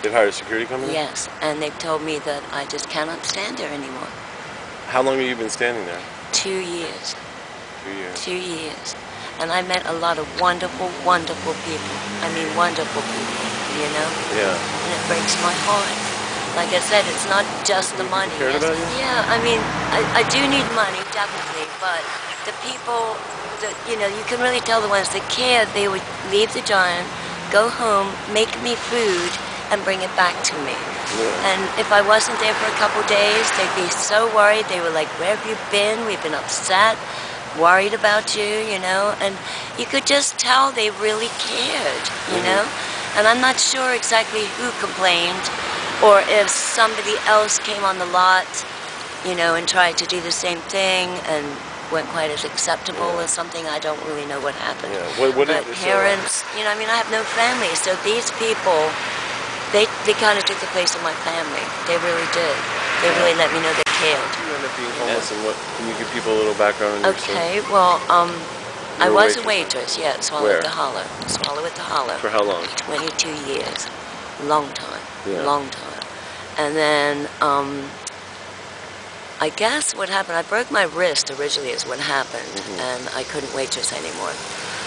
They've hired a security company? Yes, and they've told me that I just cannot stand there anymore. How long have you been standing there? 2 years. 2 years. 2 years. And I met a lot of wonderful, wonderful people. I mean, wonderful people, you know? Yeah. And it breaks my heart. Like I said, it's not just the money. Cared about you? Yeah, I mean, I do need money, definitely, but the people that, you know, you can really tell the ones that care, they would leave the Giant, go home, make me food, and bring it back to me. Yeah. And if I wasn't there for a couple days, they'd be so worried. They were like, where have you been? We've been upset, worried about you, you know? And you could just tell they really cared, you know? And I'm not sure exactly who complained, or if somebody else came on the lot, you know, and tried to do the same thing and weren't quite as acceptable or something. I don't really know what happened. Yeah. But parents, you know, I mean, I have no family, so these people, they kind of took the place of my family. They really did. They really let me know they cared. You end up being homeless, and what? Can you give people a little background on yourself? Okay, well, I was a waitress, yeah, at Swallow at the Hollow. Swallow at the Hollow. For how long? 22 years. Long time. Yeah. Long time. And then, I guess what happened, I broke my wrist originally is what happened, and I couldn't waitress anymore.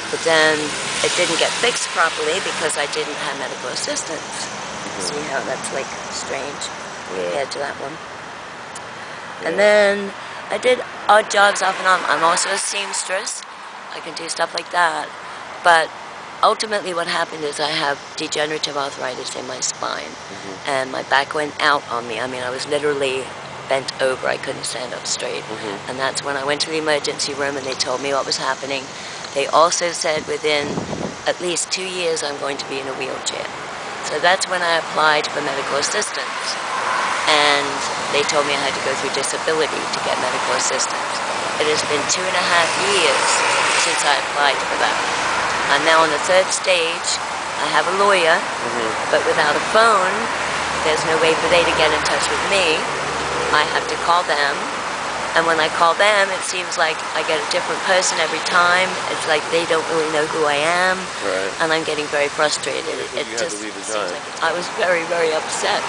But then it didn't get fixed properly because I didn't have medical assistance. See how that's like strange compared to that one. And then I did odd jobs off and on. I'm also a seamstress. I can do stuff like that. But ultimately what happened is I have degenerative arthritis in my spine. And my back went out on me. I mean, I was literally bent over. I couldn't stand up straight. And that's when I went to the emergency room and they told me what was happening. They also said within at least 2 years I'm going to be in a wheelchair. So that's when I applied for medical assistance. And they told me I had to go through disability to get medical assistance. It has been 2.5 years since I applied for that. I'm now on the 3rd stage. I have a lawyer, but without a phone, there's no way for they to get in touch with me. I have to call them. And when I call them, it seems like I get a different person every time. It's like they don't really know who I am. Right. And I'm getting very frustrated. You had to leave the Giant. I was very, very upset.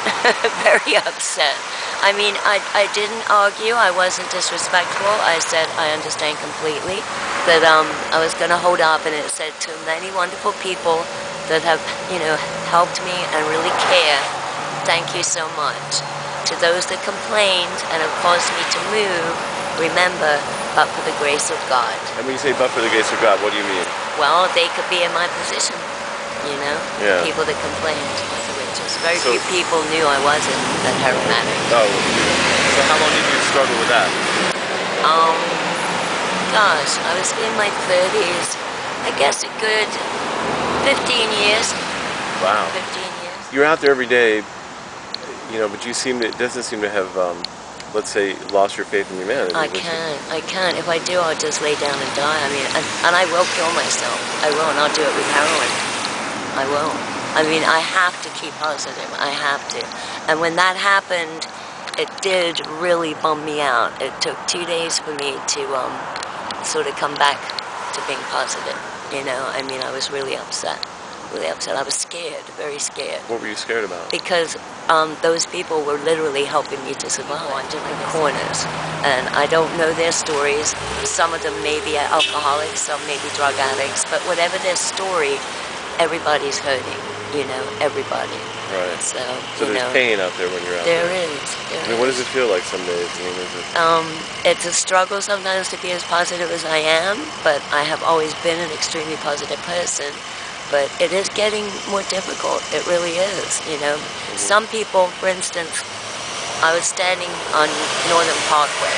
Very upset. I mean, I didn't argue. I wasn't disrespectful. I said I understand completely that I was going to hold up. And it said to many wonderful people that have, you know, helped me and really care, thank you so much. To those that complained and have caused me to move, remember, but for the grace of God. And when you say but for the grace of God, what do you mean? Well, they could be in my position, you know? Yeah. People that complained, like the witches. Very few people knew I wasn't that heroin addict. Oh. So how long did you struggle with that? Gosh, I was in my 30s. I guess a good 15 years. Wow. 15 years. You're out there every day, you know, but you doesn't seem to have, let's say, lost your faith in humanity. I can't. If I do, I'll just lay down and die. I mean, and I will kill myself. I will, and I'll do it with heroin. I will. I mean, I have to keep positive. I have to. And when that happened, it did really bum me out. It took 2 days for me to sort of come back to being positive. You know, I mean, I was really upset. Really upset. I was scared, very scared. What were you scared about? Because those people were literally helping me to survive on different corners. And I don't know their stories. Some of them may be alcoholics, some may be drug addicts, but whatever their story, everybody's hurting, you know, everybody. Right. So there's pain out there when you're out there. There is. I mean, what does it feel like some days? I mean, it's a struggle sometimes to be as positive as I am, but I have always been an extremely positive person. But it is getting more difficult. It really is, you know. Some people, for instance, I was standing on Northern Parkway,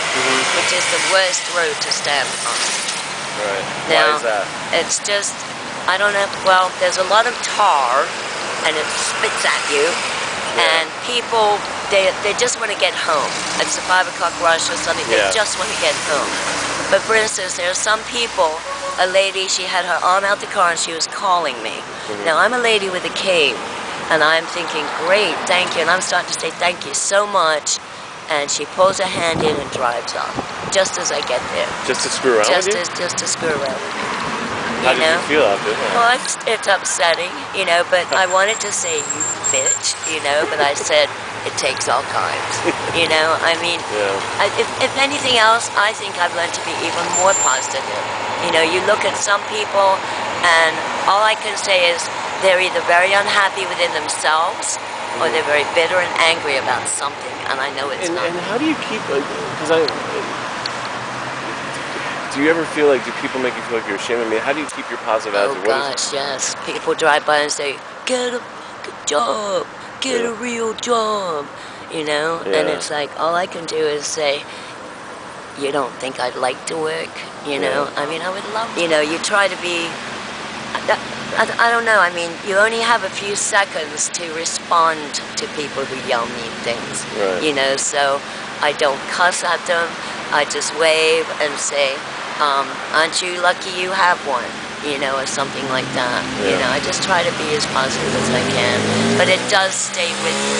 which is the worst road to stand on. Right. Now, why is that? It's just, I don't know, well, there's a lot of tar, and it spits at you, and people, they just want to get home. It's a 5 o'clock rush or something, they just want to get home. But for instance, there are some people, a lady, she had her arm out the car and she was calling me. Now, I'm a lady with a cane, and I'm thinking, great, thank you, and I'm starting to say thank you so much, and she pulls her hand in and drives off, just as I get there. Just to screw around with you? Just to screw around with me. How did you feel after that? Well, it's upsetting, you know, but I wanted to say, you bitch, much, you know, but I said it takes all kinds, you know. I mean, if anything else, I think I've learned to be even more positive. You know, you look at some people, and all I can say is they're either very unhappy within themselves, or they're very bitter and angry about something, and I know it's not. And how do you keep, do you ever feel like, do people make you feel like you're ashamed? I mean, how do you keep your positive attitude? Oh gosh, yes. People drive by and say, get a fucking job, get a real job, you know? And it's like, all I can do is say, you don't think I'd like to work, you know? I mean, I would love to. You know, you try to be, I don't know, I mean, you only have a few seconds to respond to people who yell mean things, you know? So I don't cuss at them, I just wave and say, aren't you lucky you have one, you know, or something like that. You know, I just try to be as positive as I can, but it does stay with you.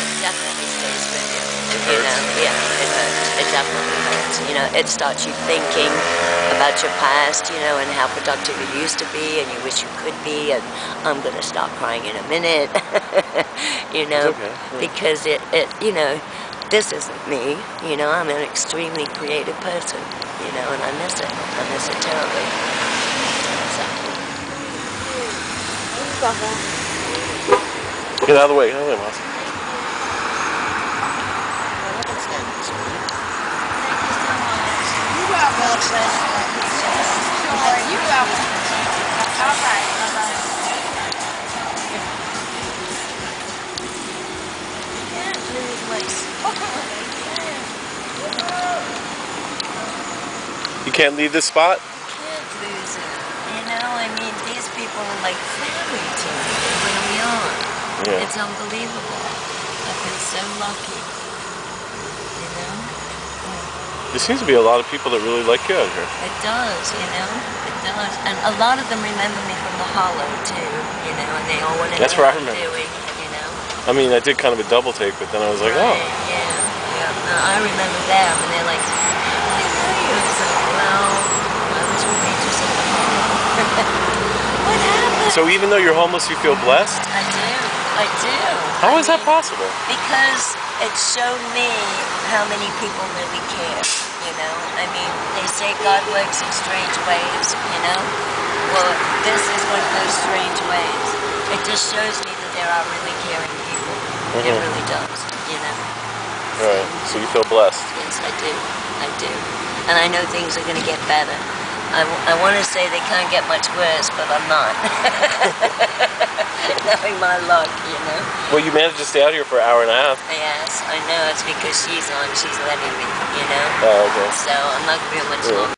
It definitely stays with you. You know, it hurts. It definitely hurts. You know, it starts you thinking about your past, you know, and how productive you used to be, and you wish you could be, and I'm gonna stop crying in a minute. You know, because it, you know, this isn't me, you know, I'm an extremely creative person, you know, and I miss it. I miss it terribly. So. Get out of the way, Moss. You are welcome. You are welcome. All right. You can't leave this spot? Can't lose it. You know, I mean, these people are like family to me. They really are. It's unbelievable. I've been so lucky. You know? There seems to be a lot of people that really like you out here. It does, you know? It does. And a lot of them remember me from the Hollow, too. You know, and they all want to know what I'm doing, you know? I mean, I did kind of a double take, but then I was like, oh. Yeah. No, I remember them, and they're like, well, I was religious in the Hollow. What happened? So even though you're homeless, you feel blessed? I do. How is that possible? Because it showed me how many people really care, you know? I mean, they say God works in strange ways, you know? Well, this is one of those strange ways. It just shows me that there are really caring people. It really does, you know? Right, so you feel blessed. Yes, I do. I do. And I know things are going to get better. I want to say they can't get much worse, but I'm not. Knowing my luck, you know. Well, you managed to stay out here for an hour and a half. Yes, I know. It's because she's letting me, you know. Oh, okay. So I'm not going to be much longer.